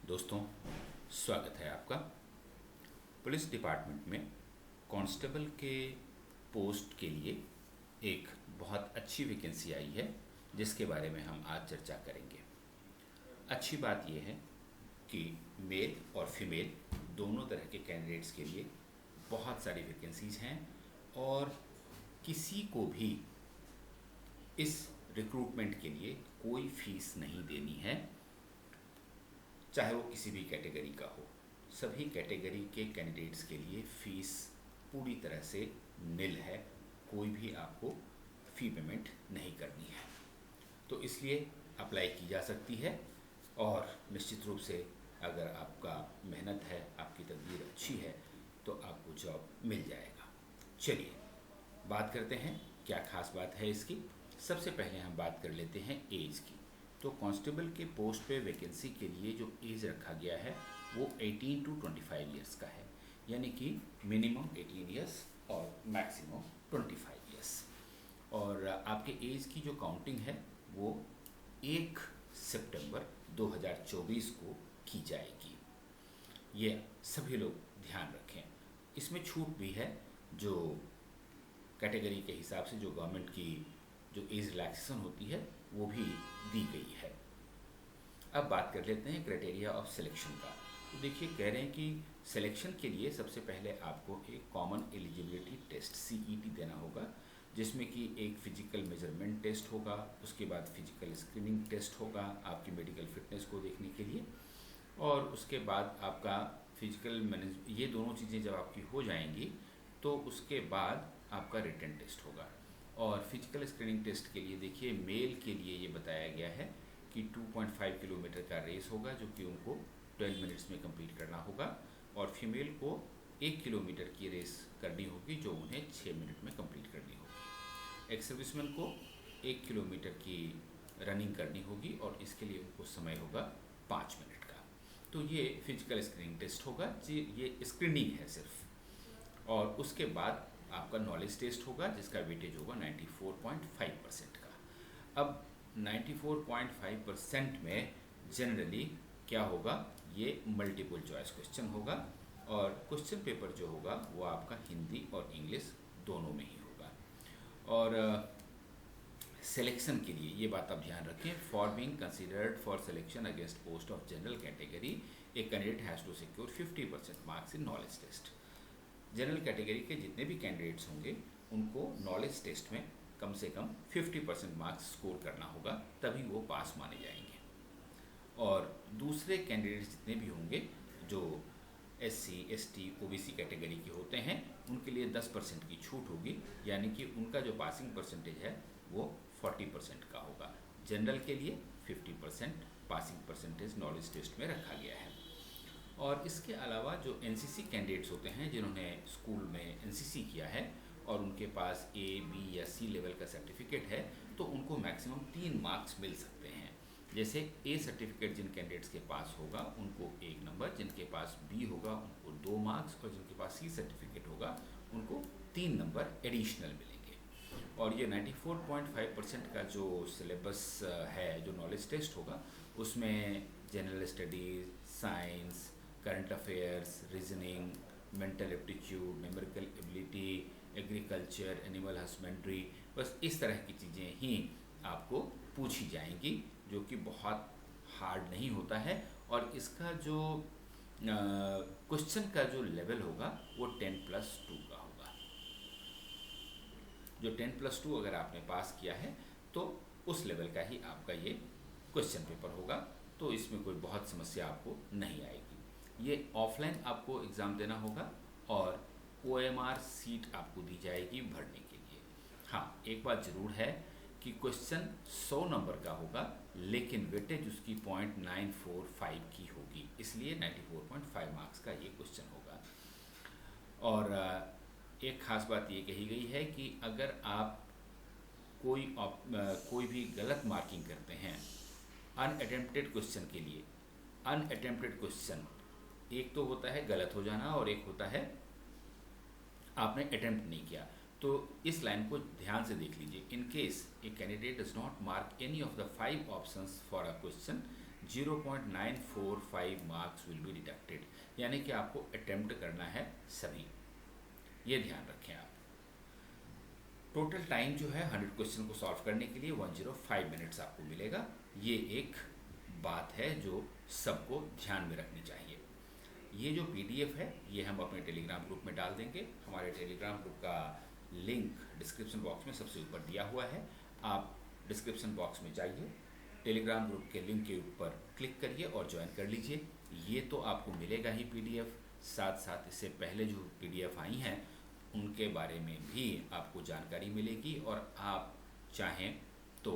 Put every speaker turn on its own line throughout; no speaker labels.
दोस्तों, स्वागत है आपका। पुलिस डिपार्टमेंट में कांस्टेबल के पोस्ट के लिए एक बहुत अच्छी वैकेंसी आई है, जिसके बारे में हम आज चर्चा करेंगे। अच्छी बात यह है कि मेल और फीमेल दोनों तरह के कैंडिडेट्स के लिए बहुत सारी वैकेंसीज़ हैं और किसी को भी इस रिक्रूटमेंट के लिए कोई फीस नहीं देनी है, चाहे वो किसी भी कैटेगरी का हो। सभी कैटेगरी के कैंडिडेट्स के लिए फ़ीस पूरी तरह से निल है, कोई भी आपको फ़ी पेमेंट नहीं करनी है। तो इसलिए अप्लाई की जा सकती है और निश्चित रूप से अगर आपका मेहनत है, आपकी तदबीर अच्छी है, तो आपको जॉब मिल जाएगा। चलिए बात करते हैं क्या खास बात है इसकी। सबसे पहले हम बात कर लेते हैं एज की। तो कांस्टेबल के पोस्ट पे वैकेंसी के लिए जो एज रखा गया है वो 18 टू 25 ईयर्स का है, यानी कि मिनिमम 18 ईयर्स और मैक्सिमम 25 ईयर्स। और आपके एज की जो काउंटिंग है वो 1 सितंबर 2024 को की जाएगी। ये सभी लोग ध्यान रखें। इसमें छूट भी है, जो कैटेगरी के हिसाब से जो गवर्नमेंट की जो एज रिलैक्सेशन होती है वो भी दी गई है। अब बात कर लेते हैं क्राइटेरिया ऑफ सिलेक्शन का। तो देखिए, कह रहे हैं कि सिलेक्शन के लिए सबसे पहले आपको एक कॉमन एलिजिबिलिटी टेस्ट CET देना होगा, जिसमें कि एक फिजिकल मेजरमेंट टेस्ट होगा, उसके बाद फिजिकल स्क्रीनिंग टेस्ट होगा आपकी मेडिकल फिटनेस को देखने के लिए, और उसके बाद आपका फिजिकल मैनेज, ये दोनों चीज़ें जब आपकी हो जाएंगी तो उसके बाद आपका रिटन टेस्ट होगा। और फिजिकल स्क्रीनिंग टेस्ट के लिए देखिए, मेल के लिए ये बताया गया है कि 2.5 किलोमीटर का रेस होगा, जो कि उनको 12 मिनट्स में कंप्लीट करना होगा, और फीमेल को 1 किलोमीटर की रेस करनी होगी, जो उन्हें 6 मिनट में कंप्लीट करनी होगी। एक्स सर्विसमैन को 1 किलोमीटर की रनिंग करनी होगी और इसके लिए उनको समय होगा 5 मिनट का। तो ये फिजिकल स्क्रीनिंग टेस्ट होगा जी, ये स्क्रीनिंग है सिर्फ। और उसके बाद आपका नॉलेज टेस्ट होगा, जिसका वेटेज होगा 94.5% का। अब 94.5% में जनरली क्या होगा, ये मल्टीपल चॉइस क्वेश्चन होगा, और क्वेश्चन पेपर जो होगा वो आपका हिंदी और इंग्लिश दोनों में ही होगा। और सिलेक्शन के लिए ये बात आप ध्यान रखें, for being considered for selection against post of general category a candidate has to secure 50% marks in knowledge test. General category के जितने भी कैंडिडेट्स होंगे उनको नॉलेज टेस्ट में कम से कम 50% मार्क्स स्कोर करना होगा, तभी वो पास माने जाएंगे। और दूसरे कैंडिडेट्स जितने भी होंगे जो SC, ST, OBC कैटेगरी के होते हैं, उनके लिए 10% की छूट होगी, यानी कि उनका जो पासिंग परसेंटेज है वो 40% का होगा। जनरल के लिए 50% पासिंग परसेंटेज नॉलेज टेस्ट में रखा गया है। और इसके अलावा जो NCC कैंडिडेट्स होते हैं, जिन्होंने स्कूल में NCC किया है और उनके पास A, B या C लेवल का सर्टिफिकेट है, तो उनको मैक्सिमम 3 मार्क्स मिल सकते हैं। जैसे A सर्टिफिकेट जिन कैंडिडेट्स के पास होगा उनको 1 नंबर, जिनके पास B होगा उनको 2 मार्क्स, और जिनके पास C सर्टिफिकेट होगा उनको 3 नंबर एडिशनल मिलेंगे। और ये 94.5% का जो सिलेबस है, जो नॉलेज टेस्ट होगा, उसमें general studies, science, current affairs, reasoning, mental aptitude, numerical ability, agriculture, animal husbandry, बस इस तरह की चीज़ें ही आपको पूछी जाएंगी, जो कि बहुत हार्ड नहीं होता है। और इसका जो क्वेश्चन का जो लेवल होगा वो 10+2 का होगा। जो 10+2 अगर आपने पास किया है तो उस लेवल का ही आपका ये क्वेश्चन पेपर होगा, तो इसमें कोई बहुत समस्या आपको नहीं आएगी। ये ऑफलाइन आपको एग्ज़ाम देना होगा और OMR सीट आपको दी जाएगी भरने के लिए। हाँ, एक बात ज़रूर है कि क्वेश्चन 100 नंबर का होगा, लेकिन वेटेज उसकी 0.945 की होगी, इसलिए 94.5 मार्क्स का ये क्वेश्चन होगा। और एक ख़ास बात ये कही गई है कि अगर आप कोई भी गलत मार्किंग करते हैं अनअटेम्प्टेड क्वेश्चन के लिए, अनअटेम्प्टेड क्वेश्चन एक तो होता है गलत हो जाना और एक होता है आपने अटेम्प्ट नहीं किया, तो इस लाइन को ध्यान से देख लीजिए। In case a candidate does not mark any of the 5 options for a question, 0.945 marks will be deducted, यानी कि आपको अटेम्प्ट करना है सभी, ये ध्यान रखें आप। टोटल टाइम जो है 100 क्वेश्चन को सॉल्व करने के लिए 105 मिनट्स आपको मिलेगा। ये एक बात है जो सबको ध्यान में रखनी चाहिए। ये जो PDF है ये हम अपने टेलीग्राम ग्रुप में डाल देंगे। हमारे टेलीग्राम ग्रुप का लिंक डिस्क्रिप्शन बॉक्स में सबसे ऊपर दिया हुआ है। आप डिस्क्रिप्शन बॉक्स में जाइए, टेलीग्राम ग्रुप के लिंक के ऊपर क्लिक करिए और ज्वाइन कर लीजिए। ये तो आपको मिलेगा ही PDF, साथ साथ इससे पहले जो PDF आई हैं उनके बारे में भी आपको जानकारी मिलेगी, और आप चाहें तो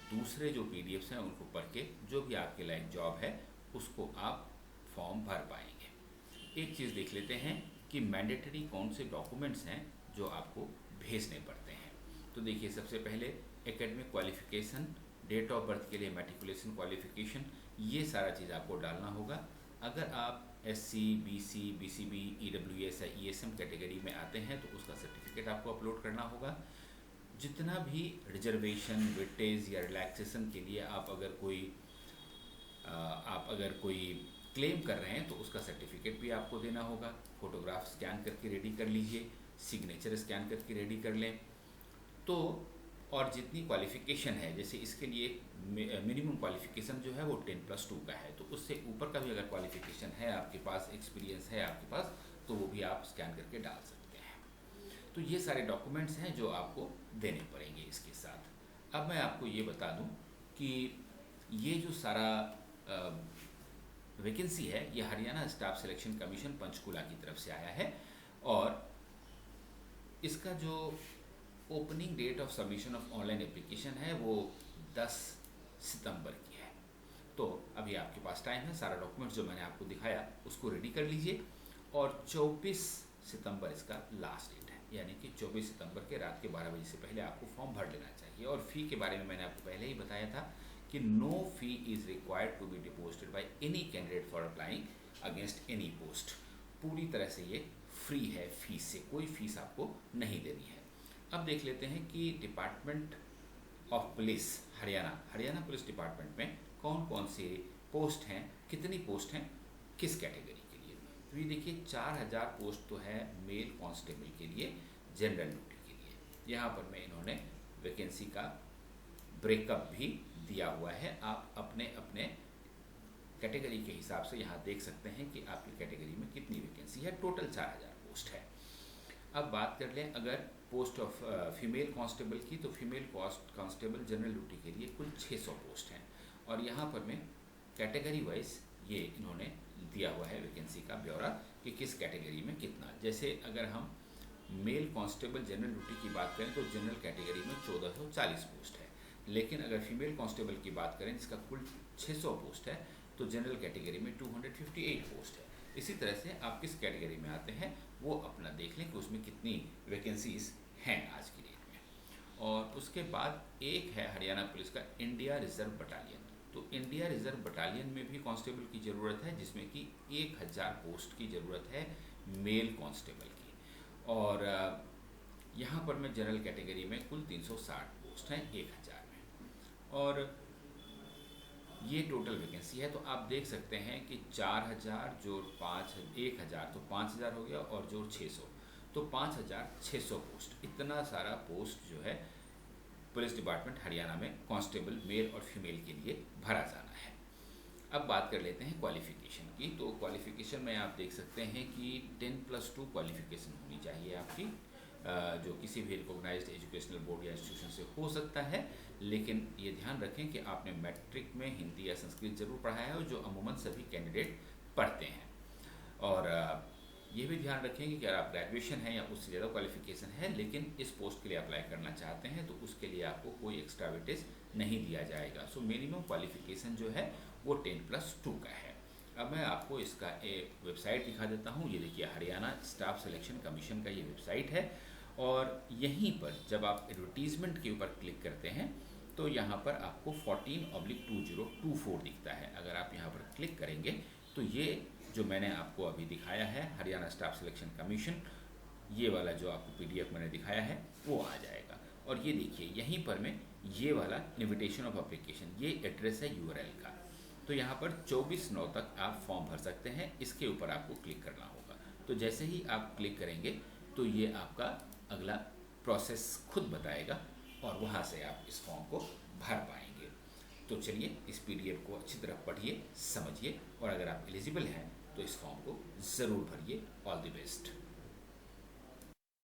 दूसरे जो PDFs हैं उनको पढ़ के जो भी आपके लायक जॉब है उसको आप फॉर्म भर पाएंगे। एक चीज़ देख लेते हैं कि मैंडेटरी कौन से डॉक्यूमेंट्स हैं जो आपको भेजने पड़ते हैं। तो देखिए, सबसे पहले academic qualification, date of birth के लिए मैट्रिकुलेशन क्वालिफिकेशन, ये सारा चीज़ आपको डालना होगा। अगर आप SC, BC, BCB, EWS या ESM कैटेगरी में आते हैं तो उसका सर्टिफिकेट आपको अपलोड करना होगा। जितना भी रिजर्वेशन, वेटेज या रिलैक्सेशन के लिए आप अगर कोई क्लेम कर रहे हैं तो उसका सर्टिफिकेट भी आपको देना होगा। फोटोग्राफ स्कैन करके रेडी कर लीजिए, सिग्नेचर स्कैन करके रेडी कर लें। तो और जितनी क्वालिफ़िकेशन है, जैसे इसके लिए मिनिमम क्वालिफ़िकेशन जो है वो 10+2 का है, तो उससे ऊपर का भी अगर क्वालिफ़िकेशन है आपके पास, एक्सपीरियंस है आपके पास, तो वो भी आप स्कैन करके डाल सकते हैं। तो ये सारे डॉक्यूमेंट्स हैं जो आपको देने पड़ेंगे इसके साथ। अब मैं आपको ये बता दूं कि ये जो सारा वैकेंसी है ये Haryana staff selection commission Panchkula की तरफ से आया है, और इसका जो opening date of submission of online application है वो 10 सितंबर की है। तो अभी आपके पास टाइम है, सारा डॉक्यूमेंट्स जो मैंने आपको दिखाया उसको रेडी कर लीजिए, और 24 सितंबर इसका लास्ट डेट है, यानी कि 24 सितंबर के रात के 12 बजे से पहले आपको फॉर्म भर लेना चाहिए। और फ़ी के बारे में मैंने आपको पहले ही बताया था कि no fee is required to be deposited by any candidate for applying against any post. पूरी तरह से ये फ्री है, फीस से कोई फीस आपको नहीं देनी है। अब देख लेते हैं कि department of police Haryana police department में कौन कौन से पोस्ट हैं, कितनी पोस्ट हैं, किस कैटेगरी के लिए। तो ये देखिए 4000 पोस्ट तो है मेल कांस्टेबल के लिए, जनरल ड्यूटी के लिए। यहाँ पर मैं इन्होंने वैकेंसी का ब्रेकअप भी दिया हुआ है, आप अपने अपने कैटेगरी के हिसाब से यहाँ देख सकते हैं कि आपकी कैटेगरी में कितनी वैकेंसी है। टोटल 4000 पोस्ट है। अब बात कर लें अगर पोस्ट ऑफ फीमेल कांस्टेबल की, तो फीमेल कांस्टेबल जनरल ड्यूटी के लिए कुल 600 पोस्ट हैं, और यहाँ पर मैं कैटेगरी वाइज ये इन्होंने दिया हुआ है वैकेंसी का ब्यौरा कि किस कैटेगरी में कितना। जैसे अगर हम मेल कांस्टेबल जनरल ड्यूटी की बात करें तो जनरल कैटेगरी में 1440 पोस्ट है, लेकिन अगर फीमेल कांस्टेबल की बात करें जिसका कुल 600 पोस्ट है तो जनरल कैटेगरी में 258 पोस्ट है। इसी तरह से आप किस कैटेगरी में आते हैं वो अपना देख लें कि उसमें कितनी वैकेंसीज हैं आज की डेट में। और उसके बाद एक है हरियाणा पुलिस का इंडिया रिजर्व बटालियन। तो इंडिया रिजर्व बटालियन में भी कांस्टेबल की ज़रूरत है, जिसमें कि 1000 पोस्ट की ज़रूरत है मेल कांस्टेबल की। और यहाँ पर मैं जनरल कैटेगरी में कुल 360 पोस्ट हैं 1000 में, और ये टोटल वैकेंसी है। तो आप देख सकते हैं कि 4000 जोड़ 1000 तो 5000 हो गया, और जोड़ 600 तो 5600 पोस्ट। इतना सारा पोस्ट जो है पुलिस डिपार्टमेंट हरियाणा में कांस्टेबल मेल और फीमेल के लिए भरा जाना है। अब बात कर लेते हैं क्वालिफ़िकेशन की। तो क्वालिफ़िकेशन में आप देख सकते हैं कि 10+2 क्वालिफ़िकेशन होनी चाहिए आपकी, जो किसी भी रिकॉग्नाइज्ड एजुकेशनल बोर्ड या इंस्टीट्यूशन से हो सकता है। लेकिन ये ध्यान रखें कि आपने मैट्रिक में हिंदी या संस्कृत जरूर पढ़ा है, और जो अमूमन सभी कैंडिडेट पढ़ते हैं। और ये भी ध्यान रखें कि अगर आप ग्रेजुएशन है या उससे ज़्यादा क्वालिफिकेशन है लेकिन इस पोस्ट के लिए अप्लाई करना चाहते हैं तो उसके लिए आपको कोई एक्स्ट्रा वेटेज नहीं दिया जाएगा। सो मिनिमम क्वालिफिकेशन जो है वो 10+2 का है। अब मैं आपको इसका एक वेबसाइट दिखा देता हूँ। ये देखिए हरियाणा स्टाफ सिलेक्शन कमीशन का ये वेबसाइट है, और यहीं पर जब आप एडवर्टीज़मेंट के ऊपर क्लिक करते हैं तो यहाँ पर आपको 14/2024 दिखता है। अगर आप यहाँ पर क्लिक करेंगे तो ये जो मैंने आपको अभी दिखाया है हरियाणा स्टाफ सिलेक्शन कमीशन, ये वाला जो आपको PDF मैंने दिखाया है वो आ जाएगा। और ये देखिए यहीं पर मैं ये वाला इन्विटेशन ऑफ एप्लीकेशन, ये एड्रेस है URL का, तो यहाँ पर 24/9 तक आप फॉर्म भर सकते हैं। इसके ऊपर आपको क्लिक करना होगा। तो जैसे ही आप क्लिक करेंगे तो ये आपका अगला प्रोसेस खुद बताएगा और वहाँ से आप इस फॉर्म को भर पाएंगे। तो चलिए इस पीडीएफ को अच्छी तरह पढ़िए, समझिए और अगर आप एलिजिबल हैं तो इस फॉर्म को ज़रूर भरिए। All the best.